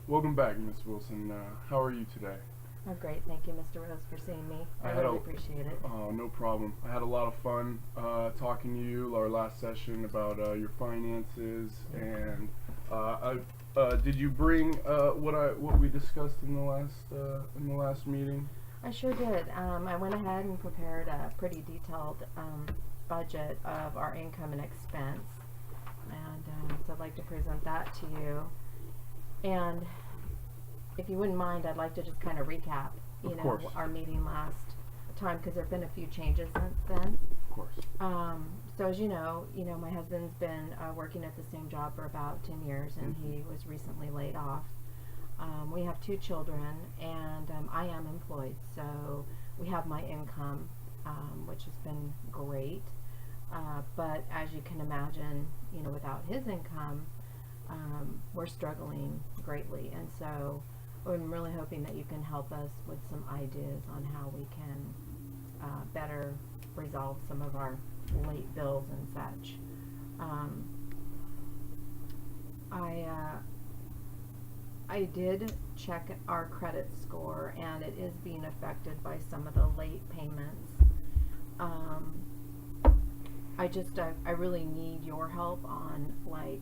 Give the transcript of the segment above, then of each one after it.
Welcome back, Miss Wilson. How are you today? Oh, great. Thank you, Mr. Rose, for seeing me. I had really a appreciate it. Oh, no problem. I had a lot of fun talking to you our last session about your finances, and did you bring what we discussed in the last meeting? I sure did. I went ahead and prepared a pretty detailed budget of our income and expense, and so I'd like to present that to you. And if you wouldn't mind, I'd like to just kind of recap, Of course. our meeting last time, because there have been a few changes since then. Of course. So as you know, my husband's been working at the same job for about 10 years, and he was recently laid off. We have 2 children, and I am employed, so we have my income, which has been great. But as you can imagine, without his income, we're struggling greatly, and so I'm really hoping that you can help us with some ideas on how we can better resolve some of our late bills and such. I did check our credit score, and it is being affected by some of the late payments. I really need your help on, like,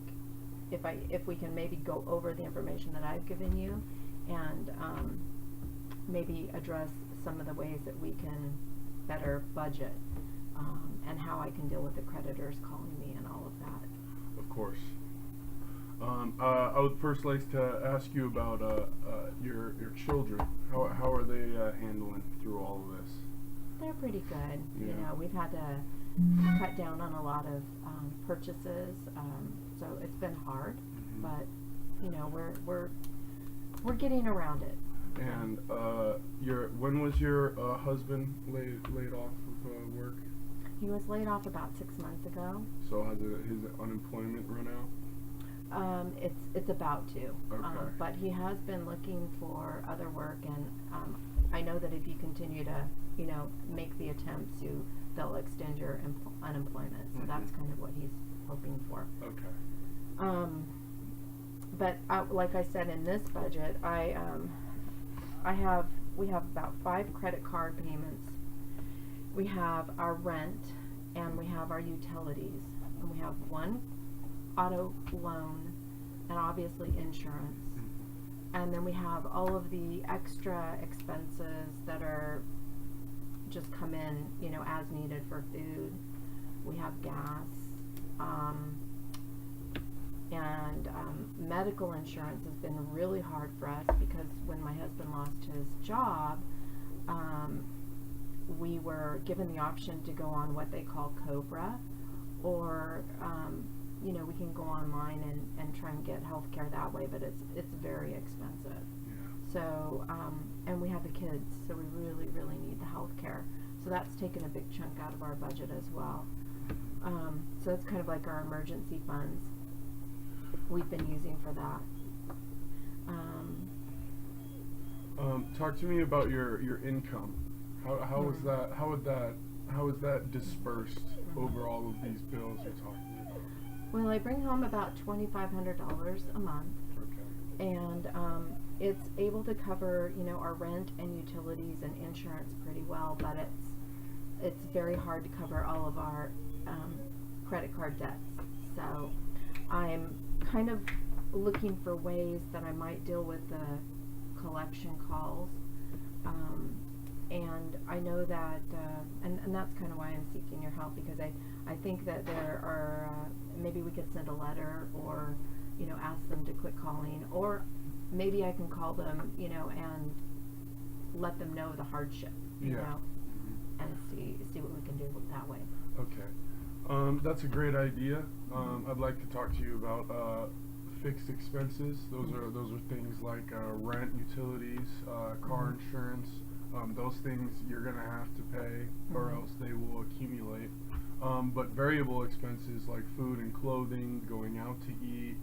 if we can maybe go over the information that I've given you, and maybe address some of the ways that we can better budget, and how I can deal with the creditors calling me and all of that. Of course. I would first like to ask you about your children. How are they handling through all of this? They're pretty good. Yeah. We've had to cut down on a lot of purchases, so it's been hard, Mm-hmm. but we're getting around it. And when was your husband laid off of work? He was laid off about 6 months ago. So has his unemployment run out? It's about to. Okay. But he has been looking for other work, and I know that if you continue to, make the attempts, they'll extend your unemployment. So that's kind of what he's hoping for. Okay. But like I said, in this budget, we have about 5 credit card payments. We have our rent, and we have our utilities, and we have 1 auto loan, and obviously insurance. And then we have all of the extra expenses that are just come in, as needed for food. We have gas, and medical insurance has been really hard for us, because when my husband lost his job, we were given the option to go on what they call COBRA, or we can go online and try and get health care that way, but it's very expensive. Yeah. So, and we have the kids, so we really, really need the health care. So that's taken a big chunk out of our budget as well. So it's kind of like our emergency funds we've been using for that. Talk to me about your income. How is that dispersed over all of these bills you're talking about? Well, I bring home about $2,500 a month. Okay. And it's able to cover, our rent and utilities and insurance pretty well, but it's very hard to cover all of our credit card debts. So I'm kind of looking for ways that I might deal with the collection calls. And I know that, and that's kind of why I'm seeking your help, because I think that there are, maybe we could send a letter, or, ask them to quit calling, or maybe I can call them, and let them know the hardship, and see what we can do that way. Okay. That's a great idea. I'd like to talk to you about fixed expenses. Those are things like rent, utilities, car insurance. Those things you're gonna have to pay, or else they will accumulate. But variable expenses like food and clothing, going out to eat,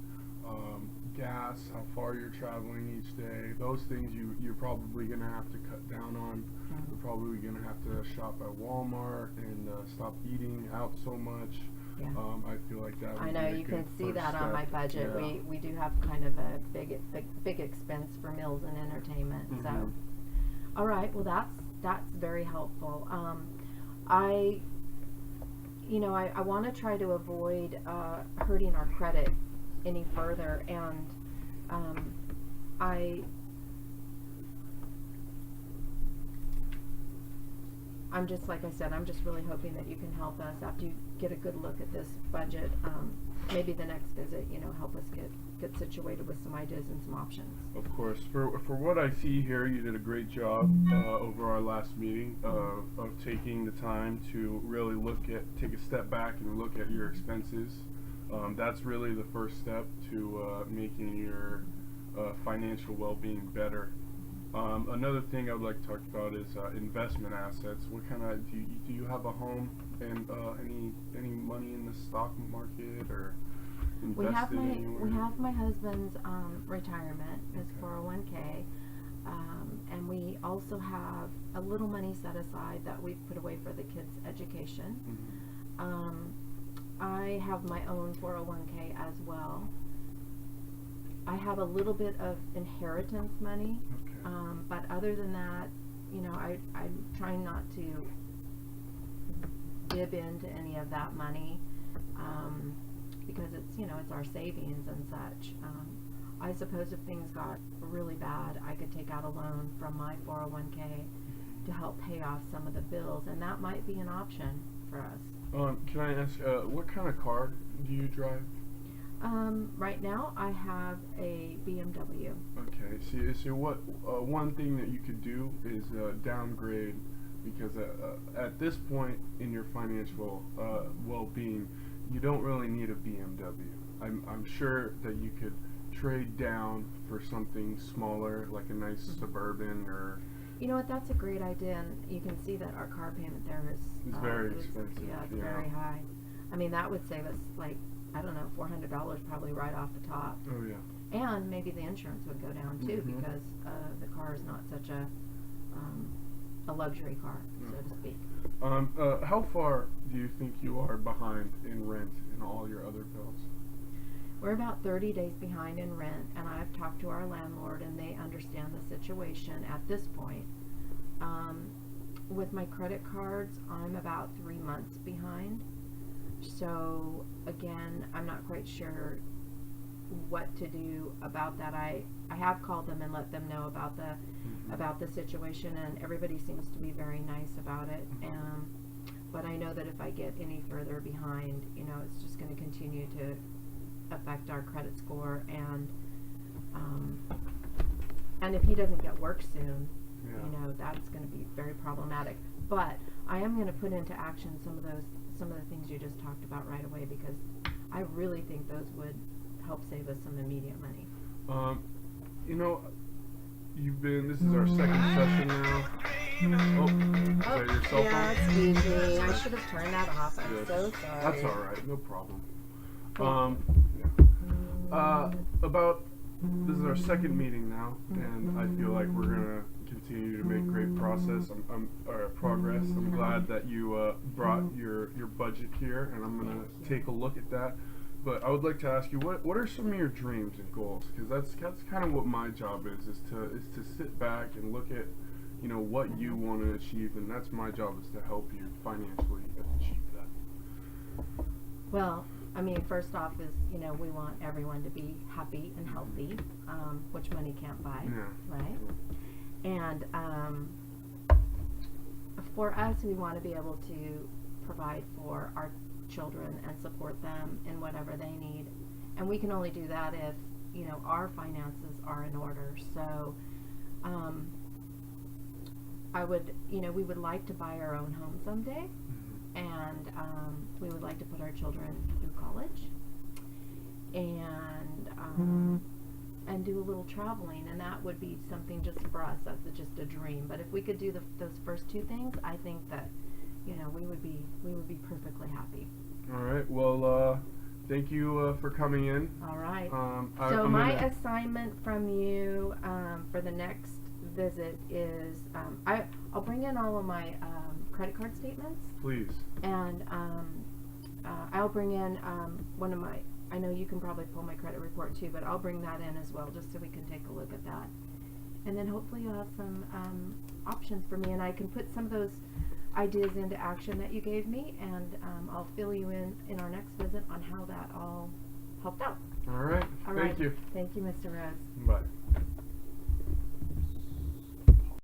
gas, how far you're traveling each day, those things you're probably gonna have to cut down on. You're probably gonna have to shop at Walmart and stop eating out so much. Yeah. I feel like that would I know be a you good can see first that on my step. budget. Yeah. We do have kind of a big expense for meals and entertainment. So, Mhm. all right. Well, that's very helpful. I want to try to avoid hurting our credit any further, and I I'm just, like I said, I'm just really hoping that you can help us after you get a good look at this budget. Maybe the next visit, help us get situated with some ideas and some options. Of course. For what I see here, you did a great job over our last meeting of taking the time to really take a step back and look at your expenses. That's really the first step to making your financial well-being better. Another thing I would like to talk about is investment assets. What kind of do you have a home and any money in the stock market or invested anywhere? We have my husband's retirement, his Okay. 401k, and we also have a little money set aside that we've put away for the kids' education. Mhm. I have my own 401k as well. I have a little bit of inheritance money, Okay. but other than that, I'm trying not to dip into any of that money, because it's our savings and such. I suppose if things got really bad, I could take out a loan from my 401k to help pay off some of the bills, and that might be an option for us. Can I ask, what kind of car do you drive? Right now I have a BMW. Okay. See, what one thing that you could do is downgrade, because at this point in your financial well-being, you don't really need a BMW. I'm sure that you could trade down for something smaller, like a nice Suburban or. You know what? That's a great idea, and you can see that our car payment there is It's very expensive. Yeah, it's yeah. very high. I mean, that would save us like, I don't know, $400 probably right off the top. Oh yeah. And maybe the insurance would go down too, Mhm. because the car is not such a luxury car, so to speak. How far do you think you are behind in rent and all your other bills? We're about 30 days behind in rent, and I've talked to our landlord, and they understand the situation at this point. With my credit cards, I'm about 3 months behind. So again, I'm not quite sure what to do about that. I have called them and let them know about the situation, and everybody seems to be very nice about it. But I know that if I get any further behind, it's just going to continue to affect our credit score, and if he doesn't get work soon, Yeah. that's going to be very problematic. But I am going to put into action some of the things you just talked about right away, because I really think those would help save us some immediate money. This is our second session now. Oh, is that your cell phone? Excuse me. I should have turned that off. I'm Yes. so sorry. That's all right, no problem. Thank This is our second meeting now, and I feel like we're gonna continue to make great progress. I'm glad that you brought your budget here, and I'm gonna Thank you. take a look at that. But I would like to ask you, what are some of your dreams and goals? Because that's kind of what my job is to sit back and look at what you want to achieve, and that's my job, is to help you financially achieve that. Well, I mean, first off is, we want everyone to be happy and healthy, which money can't buy, Yeah. right? And for us, we want to be able to provide for our children and support them in whatever they need. And we can only do that if, our finances are in order. So, we would like to buy our own home someday. And we would like to put our children through college, and do a little traveling, and that would be something just for us. That's just a dream. But if we could do those first two things, I think that we would be perfectly happy. All right. Well, thank you for coming in. All right. So my assignment from you for the next visit is I'll bring in all of my credit card statements. Please. And I'll bring in one of my. I know you can probably pull my credit report too, but I'll bring that in as well, just so we can take a look at that. And then hopefully you'll have some options for me, and I can put some of those ideas into action that you gave me, and I'll fill you in our next visit on how that all helped out. All right. All Thank right. you. Thank you, Mr. Rose. Bye.